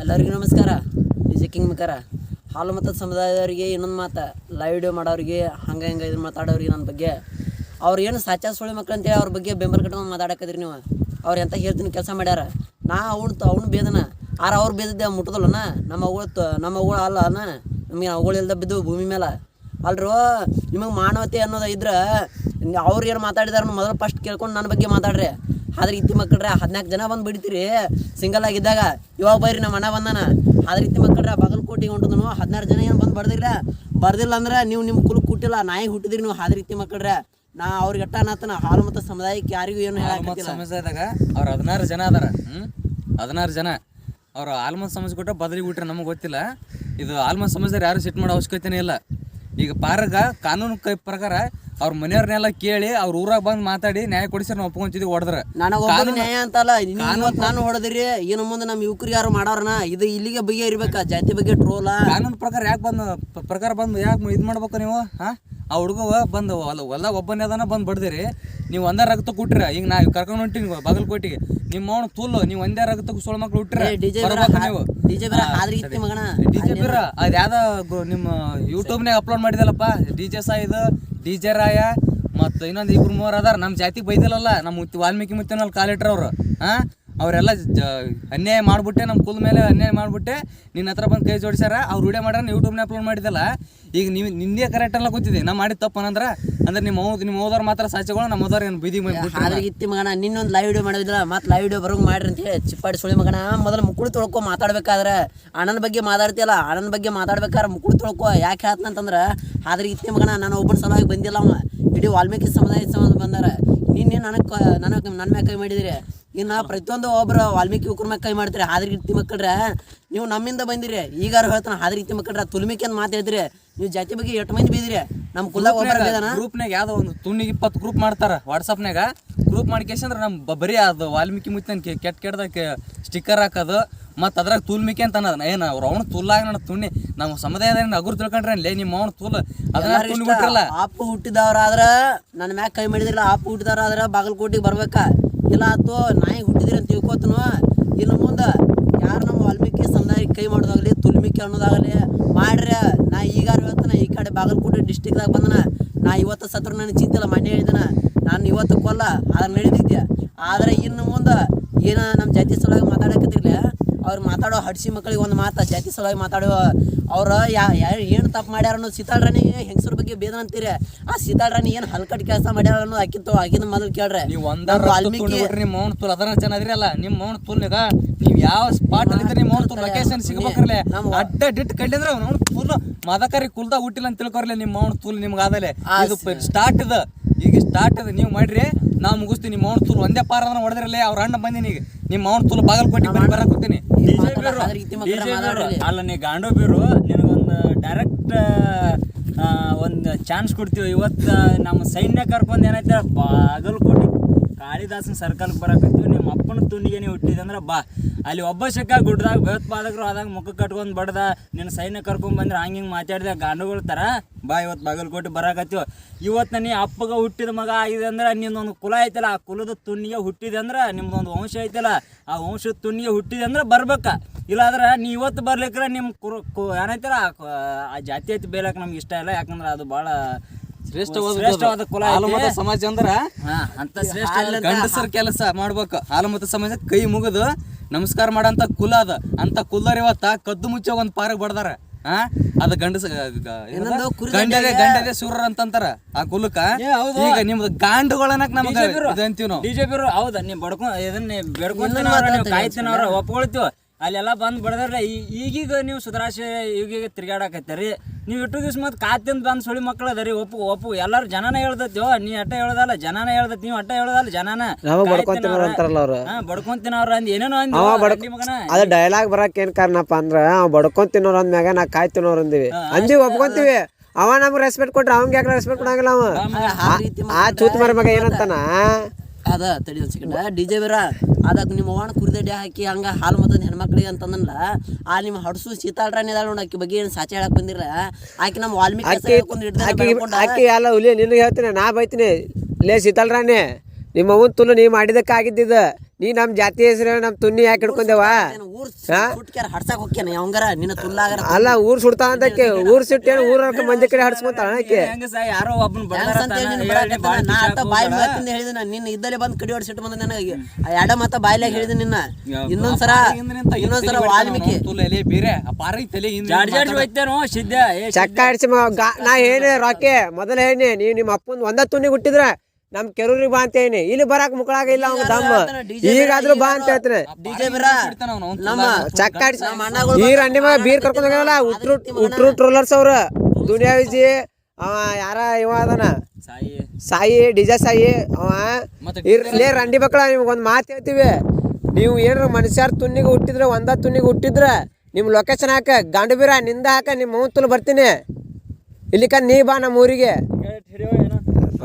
ಎಲ್ಲರಿಗೂ ನಮಸ್ಕಾರ. DJ king ಮಿಕರ ಹಾಲು ಮತದ ಸಮುದಾಯದವರಿಗೆ ಇನ್ನೊಂದು ಮಾತು, ಲೈವ್ ವಿಡಿಯೋ ಮಾಡೋರಿಗೆ ಹಂಗೆ ಇದನ್ನು ಮಾತಾಡೋರಿಗೆ ನನ್ನ ಬಗ್ಗೆ ಅವ್ರು ಏನು ಸಾಚಾ ಸುಳಿ ಮಕ್ಳು ಅಂತೇಳಿ ಅವ್ರ ಬಗ್ಗೆ ಬೆಂಬಲ ಕಟ್ಕೊಂಡು ಮಾತಾಡಕದ್ರಿ ನೀವು. ಅವ್ರು ಎಂತ ಹೇಳ್ತೀನಿ ಕೆಲಸ ಮಾಡ್ಯಾರ. ನಾ ಅವ್ನು ಬೇದನ ಅವ್ರು ಬೇದಿದ್ದೆ ಮುಟ್ಟದಲ್ಲನ ನಮ್ಮ ಅವುಗಳು ಅಲ್ಲನ ನಮಗೆ ಅವುಗಳು ಇಲ್ದ ಬಿದ್ದು ಭೂಮಿ ಮೇಲೆ ಅಲ್ರು. ನಿಮಗೆ ಮಾನವತೆ ಅನ್ನೋದು ಇದ್ರೆ ಅವ್ರು ಏನು ಮಾತಾಡಿದಾರ ಮೊದಲು ಫಸ್ಟ್ ಕೇಳ್ಕೊಂಡು ನನ್ನ ಬಗ್ಗೆ ಮಾತಾಡ್ರಿ. ಆದ್ರೆ ಇತ್ತಿ ಮಕ್ಕಳ್ರೆ 14 ಜನ ಬಂದು ಬಿಡ್ತೀರಿ ಸಿಂಗಲ್ ಆಗಿದ್ದಾಗ. ಇವಾಗ ಬರ್ರಿ ನಮ್ಮ ಅಣ್ಣ ಬಂದಾನ. ಆದ್ರೆ ಇತ್ತಿ ಮಕ್ಕಳ್ರೆ ಬಾಗಲಕೋಟೆಗೆ ಹೊಂಟದನು 16 ಜನ ಏನು ಬಂದು ಬರ್ದಿಲ್ಲ ಅಂದ್ರೆ ನೀವು ನಿಮ್ಮ ಕುಲಕ್ಕೆ ಹುಟ್ಟಿಲ್ಲ, ನಾಯಿ ಹುಟ್ಟಿದ್ರಿ ನೀವು. ಆದ್ರೆ ಇತ್ತಿ ಮಕ್ಕಳ್ರೆ ನಾ ಅವ್ರಿಗೆ ಅಟ್ಟನತನ ಹಾಲು ಮತ್ತು ಸಮುದಾಯಕ್ಕೆ ಯಾರಿಗೂ ಏನು ಹೇಳಕ್ಕೆ ಸಮುದಾಯದಾಗ ಅವ್ರು 16 ಜನ ಅದಾರ. 16 ಜನ ಅವ್ರು ಆಲ್ಮೋಸ್ಟ್ ಸಮಸ್ಯೆ ಕೊಟ್ಟ ಬದಲಿಗೆ ಬಿಟ್ರೆ ನಮಗೆ ಗೊತ್ತಿಲ್ಲ. ಇದು ಆಲ್ಮೋಸ್ಟ್ ಸಮಸ್ಯೆ ಯಾರು ಸಿಟ್ ಮಾಡೋ ಅವಶ್ಯಕತೆನೇ ಇಲ್ಲ. ಈಗ ಪಾರಗ ಕಾನೂನು ಪ್ರಕಾರ ಅವ್ರ ಮನೆಯವ್ರನ್ನೆಲ್ಲ ಕೇಳಿ ಅವ್ರ ಊರಾಗ ಬಂದು ಮಾತಾಡಿ ನ್ಯಾಯ ಕೊಡಿಸಿ ನಾವು ಒಪ್ಕೊಂತಿದ್ವಿ. ಹೊಡೆದ್ರೆ ನನಗೆ ನ್ಯಾಯ ಅಂತಲ್ಲ, ನಾನು ಹೊಡೆದ್ರಿ ಇನ್ನು ಮುಂದೆ ನಮ್ಮ ಯುವಕರು ಯಾರು ಮಾಡೋರನ ಇದು ಇಲ್ಲಿಗೆ ಬಗ್ಗೆ ಇರ್ಬೇಕಾ? ಜಾತಿ ಬಗ್ಗೆ ಟ್ರೋಲ ಕಾನೂನು ಪ್ರಕಾರ ಯಾಕೆ ಬಂದು ಯಾಕೆ ಇದು ಮಾಡ್ಬೇಕು ನೀವು? ಆ ಹುಡುಗ ಬಂದು ಹೊಲ ಒಬ್ಬನೇ ಅದನ್ನ ಬಂದು ಬಡ್ದಿರಿ. ನೀವು ಒಂದೇ ರಕ್ತ ಕೊಟ್ರಿ. ಈಗ ನಾ ಕರ್ಕೊಂಡು ಹೊಂಟಿನಿ ಬಾಗಲಕೋಟೆಗೆ. ನಿಮ್ಮ ಅವನು ತುಲ್ಲು ನೀವು ಒಂದೇ ರಕ್ತಕ್ಕೆ ಸೋಳ ಮಕ್ಳು ಹುಟ್ಟ್ರಿ. ನೀವು ಡಿಜೆ ಬಿರ ಅದು ಯಾವ್ದೋ ನಿಮ್ಮ ಯೂಟ್ಯೂಬ್ನಾಗ ಅಪ್ಲೋಡ್ ಮಾಡಿದಲ್ಲಪ್ಪ. ಡಿಜೆ ಸಾಯಿದು ಡಿಜೆ ರಾಯ ಮತ್ತು ಇನ್ನೊಂದು 2-3 ಅದಾರ. ನಮ್ಮ ಜಾತಿಗೆ ಬೈದಿಲ್ಲಲ್ಲ, ನಮ್ಮ ವಾಲ್ಮೀಕಿ ಮುತ್ತಿನಲ್ಲಿ ಕಾಲಿಟ್ರ ಅವರು. ಅವರೆಲ್ಲ ಅನ್ಯಾಯ ಮಾಡ್ಬಿಟ್ಟೆ, ನಮ್ಮ ಕುಲ ಮೇಲೆ ಅನ್ಯಾಯ ಮಾಡ್ಬಿಟ್ಟೆ ನಿನ್ನ ಹತ್ರ ಬಂದು ಕೈ ಜೋಡಿಸ್ಯಾರ. ಅವ್ರು ವಿಡಿಯೋ ಮಾಡ್ಯಾರ, ಯೂಟ್ಯೂಬ್ನ ಅಪ್ಲೋಡ್ ಮಾಡಿದಲ್ಲ. ಈಗ ನೀವು ನಿಂದೇ ಕರೆಕ್ಟ್ ಎಲ್ಲ ಗೊತ್ತಿದೆ. ನಾ ಮಾಡಿದ ತಪ್ಪು ಅಂದ್ರೆ ನಿಮ್ಮ ಹೋದವ್ರು ಮಾತ್ರ ಸಾಚಿಗಳು, ನಮ್ಮ ಹೋದವ್ರು ಏನು ಬೀದಿ ಇತ್ತಿ ಮಗನ ನಿನ್ನೊಂದು ಲೈವ್ ವಿಡಿಯೋ ಮಾಡಿದಿಲ್ಲ, ಮತ್ತೆ ಲೈವ್ ವಿಡಿಯೋ ಬರೋಂಗೆ ಮಾಡ್ರಿ ಅಂತ ಹೇಳಿ ಚಿಪ್ಪಾಡಿ ಸುಳಿ ಮಗನ. ಮೊದಲು ಮುಕ್ಕುಳು ತೊಳ್ಕೊ ಮಾತಾಡ್ಬೇಕಾದ್ರೆ ಅಣ್ಣನ ಬಗ್ಗೆ ಮಾತಾಡ್ತಿಯಲ್ಲ, ಅಣ್ಣನ ಬಗ್ಗೆ ಮಾತಾಡ್ಬೇಕಾದ್ರೆ ಮುಕ್ಕುಳು ತೊಳ್ಕೊ. ಯಾಕೆ ಹೇಳ್ತಂತಂದ್ರೆ ಆದ್ರೆ ಇತ್ತಿ ಮಗನ ನಾನು ಒಬ್ಬನ ಸಲುವಾಗಿ ಬಂದಿಲ್ಲ. ಅವ ಇಡೀ ವಾಲ್ಮೀಕಿ ಸಮುದಾಯದ ಸಂಬಂಧ ಬಂದಾರ. ನಿನ್ನೆ ನನ್ನ ಮ್ಯಾಗ ಕೈ ಮಾಡಿದಿರಿ. ಇನ್ನು ಪ್ರತಿಯೊಂದು ಒಬ್ಬರು ವಾಲ್ಮೀಕಿ ಯುವಕರ ಮ್ಯಾಗ ಕೈ ಮಾಡ್ತೀರಿ. ಹಾದ್ರಿ ಇತ್ತಿ ಮಕ್ಕಳ್ರೆ ನೀವು ನಮ್ಮಿಂದ ಬಂದಿರಿ. ಈಗಾರು ಹೇಳ್ತಾನೆ ಹಾದ್ರಿ ಇತ್ತಿ ಮಕ್ಕಳ್ರೆ ತುಲ್ಮಿಕೆ ಅಂತ ಮಾತು ಹೇಳ್ತೀರಿ. ನೀವು ಜಾತಿ ಬಗ್ಗೆ 8 ಮಂದಿ ಬೀದಿರಿ. ನಮ್ಮ ಕುಲದಾಗ ಒಬ್ಬರ ಗ್ರೂಪ್ನಾಗ ಯಾವ್ದೋ ಒಂದು ತುಣ್ಣಿಗೆ 20 ಗ್ರೂಪ್ ಮಾಡ್ತಾರ ವಾಟ್ಸಪ್ನಾಗ. ಗ್ರೂಪ್ ಮಾಡ್ಕೇಶಂದ್ರೆ ನಮ್ಮ ಬರೀ ಅದು ವಾಲ್ಮೀಕಿ ಮುತ್ತನ್ ಕೆಟ್ಟದಾಗ ಸ್ಟಿಕ್ಕರ್ ಹಾಕೋದು ಮತ್ತು ಅದ್ರಾಗ ತುಲ್ಮಿಕೆ ಅಂತ ಅನ್ನೋದು. ಏನು ಅವ್ರು ಅವನು ತುಲ್ಲಾಗ ನನ್ನ ತುಣ್ಣಿ ನಮ್ಮ ಸಮುದಾಯದ ಅಗುರು ತಿಳ್ಕೊಂಡ್ರೆ ಅಲ್ಲೇ ನಿಮ್ಮ ಅವನು ತುಲ್ ಅದನ್ನ ತುಣ್ಣಿ ಬಿಟ್ರಲ್ಲ. ಆಪು ಹುಟ್ಟಿದವ್ರಾದ್ರೆ ನನ್ನ ಮ್ಯಾಗ ಕೈ ಮಾಡಿದ್ರಲ್ಲ, ಆಪು ಹುಟ್ಟಿದವ್ರಾದ್ರೆ ಬಾಗಲಕೋಟೆಗೆ ಬರ್ಬೇಕಾ? ಇಲ್ಲ ಆತು ನಾಯಿ ಹುಟ್ಟಿದಿರಿ ಅಂತ ತಿಳ್ಕೊತನು. ಇನ್ನು ಮುಂದೆ ಯಾರು ನಮ್ಮ ವಾಲ್ಮೀಕಿ ಸಮುದಾಯಕ್ಕೆ ಕೈ ಮಾಡೋದಾಗಲಿ ತುಲ್ಮಿಕೆ ಅನ್ನೋದಾಗಲಿ ಮಾಡ್ರಿ. ನಾ ಈಗಾರು ಹೇಳ್ತಾನೆ, ಈ ಕಡೆ ಬಾಗಲಕೋಟೆ ಡಿಸ್ಟಿಕ್ದಾಗ ಬಂದನ. ನಾ ಇವತ್ತು ಸತ್ರ ನನಗೆ ಚಿಂತಿಲ್ಲ, ಮನೆ ಹೇಳಿದನ ನಾನು ಇವತ್ತು ಕೊಲ್ಲ ಆದ್ರೆ ನಡೆದಿದ್ದೆ. ಆದರೆ ಇನ್ನು ಮುಂದೆ ಏನು ನಮ್ಮ ಜಾತಿ ಸಲುವಾಗಿ ಮಾತಾಡಕತ್ತಿರ್ಲಿ, ಅವ್ರು ಮಾತಾಡೋ ಹಡ್ಸಿ ಮಕ್ಕಳಿಗೆ ಒಂದು ಮಾತು ಜಾತಿ ಸಲುವಾಗಿ ಮಾತಾಡೋ ಅವ್ರು ಏನು ತಪ್ಪು ಮಾಡ್ಯಾರ ಅನ್ನೋದು. ಸೀತಾಳ್ ರಾಣಿ ಹೆಂಗಸರ ಬಗ್ಗೆ ಬೇದ ಅಂತೀರಿ. ಆ ಸೀತಾಳ್ ರಾಣಿ ಏನು ಹಲ್ಕಟ್ ಕೆಲಸ ಮಾಡ್ಯಾರ ಅನ್ನೋದು ಆಕಿನ ಮೊದಲು ಕೇಳ್ರಿ. ನೀವು ನಿಮ್ಮ ಮೌನ ತುಲ್ ಅದರ ಜನ ಅದ್ರಿ ಅಲ್ಲ. ನಿಮ್ಮ ಮೌನ ತುಲ್ನಾಗ ನೀವು ಯಾವ ಸ್ಪಾಟ್ ಅಲ್ಲಿ ನಿಮ್ಮ ಮೌನ ತುಲ್ ಲೊಕೇಶನ್ ಸಿಗ್ಬೇಕ್ರಲ್ಲ. ಅಡ್ಡ ಡಿಟ್ ಕಡ್ಲಿದ್ರೆ ಅವ್ನು ತುಲ್ ಮದಕರಿ ಕುಲ್ದಾಗ ಹುಟ್ಟಿಲ್ಲ ಅಂತ ತಿಳ್ಕೊರ್ಲಿ. ನಿಮ್ಮ ಮೌನ ತುಲ್ ನಿಮ್ಗೆ ಆದಲೆ ಇದು ಸ್ಟಾರ್ಟ್ ಇದೆ. ಈಗ ಸ್ಟಾರ್ಟ್ ಇದೆ, ನೀವು ಮಾಡ್ರಿ ನಾವು ಮುಗಿಸ್ತೀನಿ. ನಿಮ್ಮ ಮೌನ ತುಲ್ ಒಂದೇ ಪಾರ ಅಂದ್ರೆ ಹೊಡೆದ್ರಲ್ಲೇ ಅವ್ರ ಅಣ್ಣ ಬಂದೀನಿ. ಈಗ ನಿಮ್ಮ ಮೌನ ತುಲ್ ಬಾಗಲಕೋಟೆ ಬರಕತ್ತೀನಿ. ಅಲ್ಲ ನೀ ಗಾಂಡೋ ಬೀರು ನಿನಗೊಂದು ಡೈರೆಕ್ಟ್ ಒಂದು ಚಾನ್ಸ್ ಕೊಡ್ತೀವಿ. ಇವತ್ತು ನಮ್ಮ ಸೈನ್ಯ ಕರ್ಕೊಂಡು ಏನೈತೆ ಬಾಗಲಕೋಟೆ ಕಾಳಿದಾಸನ ಸರ್ಕಲ್ಗೆ ಬರಕತ್ತೀವಿ. ನಿಮ್ಮ ಅಪ್ಪನ ತುಣಿಗೆ ನೀವು ಹುಟ್ಟಿದಂದ್ರೆ ಬಾ. ಅಲ್ಲಿ ಒಬ್ಬ ಶಕ ಗುಡ್ದಾಗ ಭಯೋತ್ಪಾದಕರು ಆದಾಗ ಮುಖ ಕಟ್ಕೊಂಡು ಬಡ್ದ ನಿನ್ನ ಸೈನ್ಯ ಕರ್ಕೊಂಡ್ ಬಂದ್ರೆ ಹಂಗೆ ಮಾತಾಡಿದ ಗಾಂಡುಗಳ ಥರ ಬಾ. ಇವತ್ತು ಬಾಗಲಕೋಟೆ ಬರಾಕತ್ತೀವಿ. ಇವತ್ತು ನೀ ಅಪ್ಪಗ ಹುಟ್ಟಿದ ಮಗ ಆಗಿದೆ ಅಂದ್ರೆ ನಿಮ್ದೊಂದು ಕುಲ ಐತಲ್ಲ, ಆ ಕುಲದ ತುಣ್ಣಿಗೆ ಹುಟ್ಟಿದೆ ಅಂದ್ರೆ ನಿಮ್ದೊಂದು ವಂಶ ಐತಲ್ಲ, ಆ ವಂಶದ ತುಣ್ಣಿಗೆ ಹುಟ್ಟಿದೆ ಅಂದ್ರೆ ಬರ್ಬೇಕ. ಇಲ್ಲಾಂದ್ರೆ ನೀ ಇವತ್ತು ಬರ್ಲಿಕ್ರೆ ನಿಮ್ಮ ಏನೈತಲ್ಲ ಆ ಜಾತಿ ಐತಿ ಬೇಲಕ್ಕೆ ನಮ್ಗೆ ಇಷ್ಟ ಇಲ್ಲ. ಯಾಕಂದ್ರೆ ಅದು ಭಾಳ ಶ್ರೇಷ್ಠವಾದ ಕುಲ ಸಮಾಜ ಅಂದ್ರ ಅಂತ ಶ್ರೇಷ್ಠ ಗಂಡಸರ ಕೆಲಸ ಮಾಡ್ಬೇಕು. ಹಾಲು ಮತ್ತು ಸಮಾಜ ಕೈ ಮುಗಿದು ನಮಸ್ಕಾರ ಮಾಡಂತ ಕುಲ ಅದ. ಅಂತ ಕುಲದವ್ರ ಇವತ್ತ ಕದ್ದು ಮುಚ್ಚ ಒಂದ್ ಪಾರಕ್ ಬಡ್ದಾರ. ಅದ ಗಂಡದೇ ಸೂರ್ರ ಅಂತಂತಾರ ಆ ಕುಲಕ್ಕ. ಈಗ ನಿಮ್ದು ಗಾಂಡುಗಳನ್ನಕ್ ನಮ್ಗೆ ಅಂತೀವಿ ನಾವು. ಡಿಜೆ ಬೀರು ಹೌದಾ? ನೀವು ಬಡ್ಕೊಂಡ್ ಇದನ್ನ ಬೇಡ್ಕೊಂತೀನವ್ರ ಕಾಯ್ತೀನವ್ರ ಒಪ್ಕೊಳ್ತೀವ. ಅಲ್ಲೆಲ್ಲ ಬಂದು ಬಡದ್ರಲ್ಲ. ಈಗೀಗ ನೀವು ಸುಧಾರಾಶೆ ಈಗೀಗ ತಿರ್ಗಾಡಕತ್ತೀರಿ. ನೀವು ಇಟ್ಟು ದಿವ್ಸ ಮತ್ತೆ ಕಾತಿಂದ ಬಂದು ಸುಳಿ ಮಕ್ಳು ಅದರಿ. ಒಪ್ಪು ಎಲ್ಲಾರು ಜನನ ಹೇಳ್ದತ್ಯೋ. ನೀ ಅಟ್ಟ ಹೇಳ್ದಲ್ಲ, ಜನನ ಹೇಳ್ದತ್. ನೀವು ಅಟ್ಟ ಹೇಳ್ದಲ್ಲ, ಜನನ ಬಡ್ಕೊಂತಿನವ್ರ ಅಂದ್ ಏನೇನೋ ಅಂದಿ ಮಗನ. ಅದ ಡೈಲಾಗ್ ಬರಕ್ ಏನ್ ಕಾರಣಪ್ಪ ಅಂದ್ರ ಬಡ್ಕೊಂತಿನವ್ರ ಅಂದ್ಮ್ಯಾಗ ನಾ ಕಾಯ್ತಿನವ್ರ ಅಂದಿವಿ ಒಪ್ಕೊಂತೀವಿ. ಅವ ನಮ್ಗೆ ರೆಸ್ಪೆಕ್ಟ್ ಕೊಟ್ರೆ ಅವಂಗ ಯಾಕೆ ರೆಸ್ಪೆಕ್ಟ್ ಕೊಡಂಗಿಲ್ಲ? ಅವ ಆ ಚೂತ್ ಮರ ಮಗ ಏನಂತಾನ ಅದ ತಡಿ ಒಂದು ಸೆಕೆಂಡ್. ಡಿಜೆ ಬೇರ ಅದಕ್ಕೆ ನಿಮ್ಮ ಅವ್ವನ ಕುರಿದಡ್ಡಿ ಹಾಕಿ ಹಂಗ ಹಾಲು ಮತ್ತದ ಹೆಣ್ಮಕ್ಳಿಗೆ ಅಂತಂದಲ್ಲ. ಆ ನಿಮ್ಮ ಹಡ್ಸು ಸೀತಾಳ್ ರಾಣಿ ಅದಾಳ ನೋಡಿ, ಆಕಿ ಬಗ್ಗೆ ಏನು ಸಾಚೆ ಹೇಳಕ್ ಬಂದಿರ. ಆಕಿ ನಮ್ಮ ವಾಲ್ಮೀಕಿ ಆಕಿ ಎಲ್ಲ ಹುಲಿ ನಿನಗೆ ಹೇಳ್ತೀನಿ, ನಾ ಬೈತೀನಿ. ಲೇ ಸೀತಾಳ್ ರಾಣಿ, ನಿಮ್ಮ ಅವ್ವನ ತುಲು ನೀ ಮಾಡಿದಕ್ಕೆ ಆಗಿದ್ದಿದ. ನೀ ನಮ್ಮ ಜಾತಿ ಹೆಸರು ನಮ್ಮ ತುನ್ನಿ ಯಾಕೆ ಹಿಡ್ಕೊಂಡೇವ ಊರ್ ಸುಟ್ಕ್ಯಾರ ಹಡ್ಸಾಕ್ ಹೋಗ್ಯಾನ ಅವಂಗಾರ ನಿನ್ನ ತುಲ್ಲಾಗರ ಅಲ್ಲ ಊರ್ ಸುಡ್ತಾಳ ಅಂತಕ್ಕೆ ಊರ್ ಸುಟ್ಟೇನು ಊರ ಮಂದಿ ಕಡೆ ಹಡ್ಸ್ಕೊಂತಾಳ ಆಕೆ ಹೆಂಗ ಸಾ ಯಾರೋ ಒಬ್ಬನ ನಾ ಅಟ್ಟ ಬಾಯಿ ಮಾತಿಂದ ಹೇಳಿದ ನಿನ್ನ ಇದ್ದಲ್ಲೇ ಬಂದು ಕಡಿ ಹೊಡ್ಸಿಟ್ಟು ಬಂದ ನನಗೆ ಆ ಎಡ ಮಾತ ಬಾಯ್ಲಾಗ ಹೇಳಿದ ನಿನ್ನ ಇನ್ನೊಂದ್ಸರ ವಾಲ್ಮೀಕಿ ಬೇರೆ ಪಾರಿ ತಲೆ ಜಾಡ್ಜಾಡ್ಜಿ ಹೋಯ್ತೇನೋ ಸಿದ್ಧ ಚಕ್ಕ ಆಡ್ಸಿ ನಾ ಏನೇ ರಾಕೆ ಮೊದಲ ಏನೇ ನೀವು ನಿಮ್ಮ ಅಪ್ಪನ ಒಂದ ತುನ್ನಿಗೆ ಹುಟ್ಟಿದ್ರ ನಮ್ ಕೆರೂರಿಗೆ ಬಾ ಅಂತ ಏನಿ ಇಲ್ಲಿ ಬರಾಕ್ ಮುಕ್ಕಳಾಗ ಇಲ್ಲ ಅವ್ನ ದಮ್ಮ ಈಗಾದ್ರೂ ಬಾ ಅಂತ ಹೇಳ್ತಾನೆ ಡಿಜೆ ಬಿರಾ ನಮ್ಮ ಚಕ್ಕ ಆಡ್ಸಿ ಈ ರಂಡಿ ಮಗ ಬೀರ್ ಕರ್ಕೊಂಡ್ ಹೋಗ್ಯಾವಲ್ಲ ಉಟ್ರು ಟ್ರೋಲರ್ಸ್ ಅವ್ರ ದುನಿಯಾ ವಿಜಿ ಅವ ಯಾರ ಇವ ಅದನ ಸಾಯಿ ಡಿಜೆ ಸಾಯಿ ಅವ ಇರ್ಲೇ ರಂಡಿ ಮಕ್ಕಳ ನಿಮ್ಗೊಂದ್ ಮಾತು ಹೇಳ್ತೀವಿ ನೀವು ಏನಾರ ಮನುಷ್ಯರ ತುನ್ನಿಗೆ ಹುಟ್ಟಿದ್ರೆ ಒಂದ ತುನ್ನಿಗೆ ಹುಟ್ಟಿದ್ರ ನಿಮ್ ಲೊಕೇಶನ್ ಹಾಕ ಗಂಡು ಬೀರ ನಿಂದ ಹಾಕ ನಿಮ್ಮ ಮೌನ್ ತುಲ್ ಬರ್ತೀನಿ ಇಲ್ಲಿಕ ನೀ ಬಾ ನಮ್ಮ ಊರಿಗೆ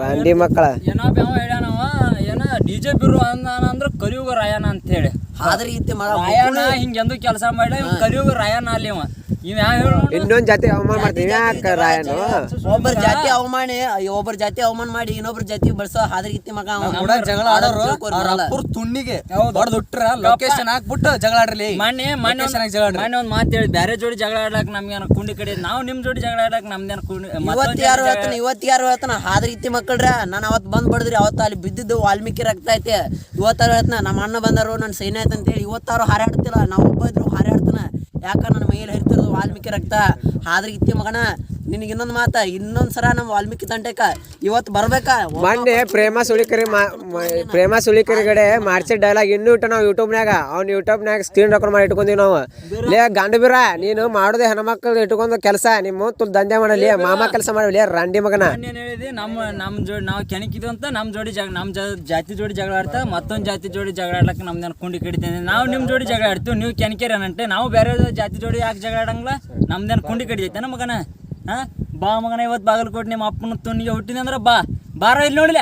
ರಂಡಿ ಮಕ್ಕಳ ಏನೋ ಬ್ಯಾವ ಹೇಳ್ಯಾನವ ಏನ ಡಿಜೆ ಬಿರು ಅಂದ್ರ ಕಲಿಯುಗ ರಾಯನ ಅಂತ ಹೇಳಿ ಆದ್ರೆ ಇತ್ತೆ ಮಗ ರಾಯಣ್ಣ ಹಿಂಗೆಂದು ಕೆಲಸ ಮಾಡಿ ಕಲಿಯುಗ ರಾಯಣ್ಣ ಅಲ್ಲಿ ಅವ ಇವ್ ಯಾವ ಹೇಳು ಇನ್ನೊಂದ್ ಜಾತಿ ಅವಮಾನ ಮಾಡ್ತೀವಿ ಯಾಕ ರಾಯನು ಒಬ್ಬರ ಜಾತಿ ಅವಮಾನ ಮಾಡಿ ಇನ್ನೊಬ್ರ ಜಾತಿ ಬಳಸೋ ಹಾದ್ರಿಗಿತ್ತಿ ಮಗ ಕೂಡ ಜಗಳ ಆಡೋರು ಅವ್ರ ಅಪ್ಪರ್ ತುಣ್ಣಿಗೆ ಹೊಡೆದುಟ್ರ ಲೊಕೇಶನ್ ಹಾಕ್ಬಿಟ್ಟು ಜಗಳ ಆಡ್ರಿ ಮೊನ್ನೆ ಒಂದ್ ಮಾತು ಹೇಳಿ ಬ್ಯಾರೆ ಜೋಡಿ ಜಗಳ ಆಡ್ಲಾಕ ನಮ್ಗೇನ ಕುಂಡಿ ಕಡೆ ನಾವು ನಿಮ್ ಜೋಡಿ ಜಗಳ ಆಡಾಕ ನಮ್ದೇನ ಕುಂಡಿ ಇವತ್ತು ಯಾರು ಹೇಳ್ತಾನ ಹಾದ್ರಿಗಿತ್ತಿ ಮಕ್ಕಳ್ರ ನಾನು ಅವತ್ತು ಬಂದ್ ಬಡದ್ರಿ ಅವತ್ತು ಅಲ್ಲಿ ಬಿದ್ದಿದ್ದು ವಾಲ್ಮೀಕಿ ರಕ್ತ ಐತೆ ಇವತ್ತಾರು ಹೇಳ್ತಾನ ನಮ್ಮ ಅಣ್ಣ ಬಂದರು ನನ್ನ ಸೈನ್ಯ ಐತೆ ಅಂತೇಳಿ ಇವತ್ತಾರು ಹಾರಾಡ್ತಿಲ್ಲ ನಾವು ಒಬ್ಬ ಇದ್ರು ಹಾರಾಡ್ತಾನ ಯಾಕ ನನ್ನ ಮೈಯಲ್ಲಿ ಹರಿತಿರೋದು ವಾಲ್ಮೀಕಿ ರಕ್ತ ಹಾದ್ರಿಗಿತ್ತಿ ಮಗನ ನಿನಗೆ ಇನ್ನೊಂದು ಮಾತ ಇನ್ನೊಂದ್ಸರ ನಮ್ಮ ವಾಲ್ಮೀಕಿ ತಂಟೆಕ ಇವತ್ತು ಬರ್ಬೇಕಾ ಮೊನ್ನೆ ಪ್ರೇಮ ಸುಳಿಕರಿ ಕಡೆ ಮಾಡ್ಸಿದ ಡೈಲಾಗ್ ಇನ್ನೂ ಇಟ್ಟು ನಾವು ಯೂಟ್ಯೂಬ್ನಾಗ ಅವ್ನು ಯೂಟ್ಯೂಬ್ನಾಗ ಸ್ಕ್ರೀನ್ ರೆಕಾರ್ಡ್ ಮಾಡಿ ಇಟ್ಕೊಂತೀವಿ ನಾವು ಲೇ ಗಂಡು ಬೀರ ನೀನು ಮಾಡೋದೇ ಹೆಣ್ಮಕ್ಳು ಇಟ್ಕೊಂಡು ಕೆಲಸ ನಿಮ್ಮ ತುಲ್ ದಂಧೆ ಮಾಡಲಿ ಮಾಮ ಕೆಲಸ ಮಾಡಲಿ ರಂಡಿ ಮಗನ ಏನ್ ಹೇಳಿದಿ ನಮ್ಮ ಜೋಡಿ ನಾವು ಕೆಣಕಿದ್ವಿ ಅಂತ ನಮ್ಮ ಜೋಡಿ ಜಾತಿ ಜೋಡಿ ಜಗಳ ಆಡ್ತಾ ಮತ್ತೊಂದು ಜಾತಿ ಜೋಡಿ ಜಗಳ ಆಡ್ಲಕ್ಕ ನಮ್ದೇನ ಕುಂಡಿ ಕಡಿತೇನೆ ನಾವು ನಿಮ್ಮ ಜೋಡಿ ಜಗಳ ಆಡ್ತೀವಿ ನೀವು ಕೆಣಕಿರೇನಂತೆ ನಾವು ಬೇರೆ ಜಾತಿ ಜೋಡಿ ಯಾಕೆ ಜಗಳ ಆಡಂಗಿಲ್ಲ ನಮ್ದೇನ ಕುಂಡಿ ಕಡಿತೈತೆ ಮಗನ ಹಾ ಬಾ ಮಗನ ಇವತ್ತು ಬಾಗಲಕೋಟೆ ನಿಮ್ಮ ಅಪ್ಪನ ತುಣ್ಣಿಗೆ ಹುಟ್ಟಿನ ಅಂದ್ರ ಬಾರ ಇಲ್ಲಿ ನೋಡ್ಲಿ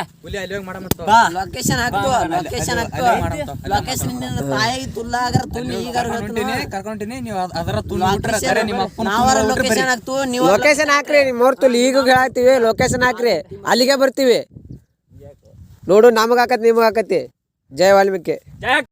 ಬಾ ಲೊಕೇಶನ್ ಹಾಕ್ತು ಲೊಕೇಶನ್ ತಾಯಿ ತುಲ್ಲಾಗರ ತುಣ್ಣಿ ಈಗಾರ ಕರ್ಕೊಂತೀನಿ ನೀವು ಅದರ ಲೊಕೇಶನ್ ಹಾಕ್ತು ನೀವು ಲೊಕೇಶನ್ ಹಾಕ್ರಿ ನಿಮ್ಮ ಅವ್ರ ತುಲ್ ಈಗ ಹೇಳ್ತೀವಿ ಲೊಕೇಶನ್ ಹಾಕ್ರಿ ಅಲ್ಲಿಗೆ ಬರ್ತೀವಿ ನೋಡು ನಮಗ ಹಾಕತಿ ನಿಮಗ ಹಾಕತಿ ಜೈ ವಾಲ್ಮೀಕಿ.